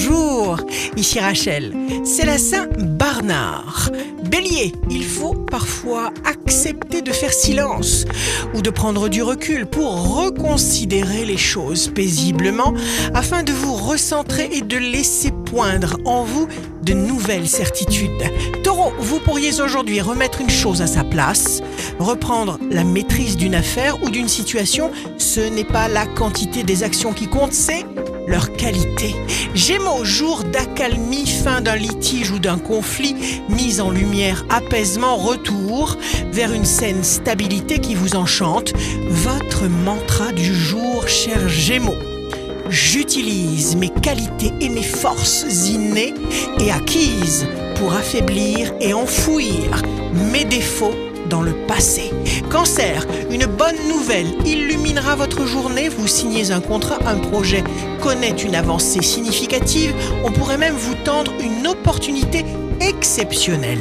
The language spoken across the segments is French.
bonjour, ici Rachel, c'est la Saint-Barnard. Bélier, il faut parfois accepter de faire silence ou de prendre du recul pour reconsidérer les choses paisiblement afin de vous recentrer et de laisser poindre en vous de nouvelles certitudes. Taureau, vous pourriez aujourd'hui remettre une chose à sa place, reprendre la maîtrise d'une affaire ou d'une situation. Ce n'est pas la quantité des actions qui compte, c'est leur qualité. Gémeaux, jour d'accalmie, fin d'un litige ou d'un conflit, mise en lumière, apaisement, retour vers une saine stabilité qui vous enchante. Votre mantra du jour, cher Gémeaux. J'utilise mes qualités et mes forces innées et acquises pour affaiblir et enfouir mes défauts dans le passé. Cancer, une bonne nouvelle illuminera votre journée. Vous signez un contrat, un projet connaît une avancée significative. On pourrait même vous tendre une opportunité exceptionnelle.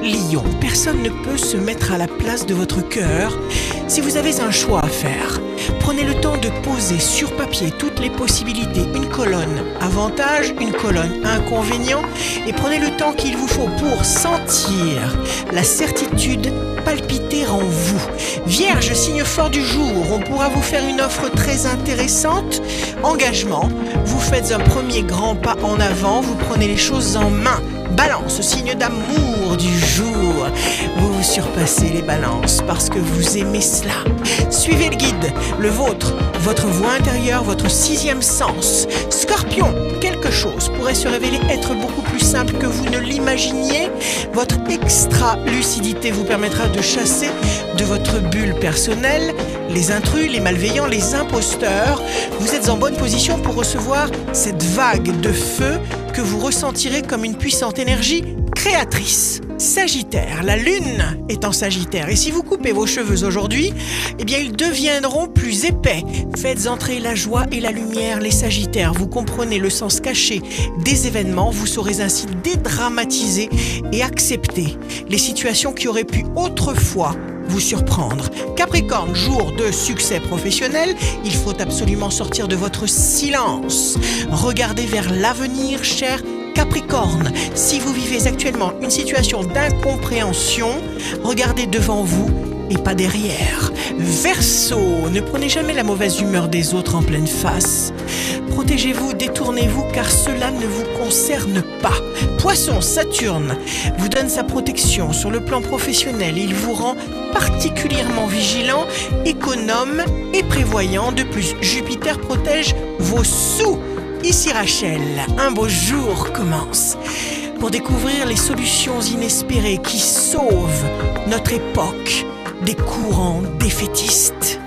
Lion, personne ne peut se mettre à la place de votre cœur. Si vous avez un choix à faire, prenez le temps de poser sur papier toutes les possibilités, une colonne avantage, une colonne inconvénient, et prenez le temps qu'il vous faut pour sentir la certitude palpiter en vous. Vierge, signe fort du jour, on pourra vous faire une offre très intéressante. Engagement, vous faites un premier grand pas en avant, vous prenez les choses en main. Balance, signe d'amour du jour. Vous vous surpassez les balances parce que vous aimez cela. Suivez le guide, le vôtre, votre voix intérieure, votre sixième sens. Scorpion, quelque chose pourrait se révéler être beaucoup plus simple que vous ne l'imaginiez. Votre extra-lucidité vous permettra de chasser de votre bulle personnelle les intrus, les malveillants, les imposteurs. Vous êtes en bonne position pour recevoir cette vague de feu que vous ressentirez comme une puissante énergie créatrice. Sagittaire, la lune est en Sagittaire et si vous coupez vos cheveux aujourd'hui, eh bien ils deviendront plus épais. Faites entrer la joie et la lumière, les Sagittaires. Vous comprenez le sens caché des événements, vous saurez ainsi dédramatiser et accepter les situations qui auraient pu autrefois vous surprendre. Capricorne, jour de succès professionnel, il faut absolument sortir de votre silence. Regardez vers l'avenir, cher Capricorne. Si vous vivez actuellement une situation d'incompréhension, regardez devant vous et pas derrière. Verseau, ne prenez jamais la mauvaise humeur des autres en pleine face. Protégez-vous, détournez-vous car cela ne vous concerne pas. Poisson, Saturne vous donne sa protection sur le plan professionnel. Il vous rend particulièrement vigilant, économe et prévoyant. De plus, Jupiter protège vos sous. Ici Rachel, un beau jour commence pour découvrir les solutions inespérées qui sauvent notre époque des courants défaitistes.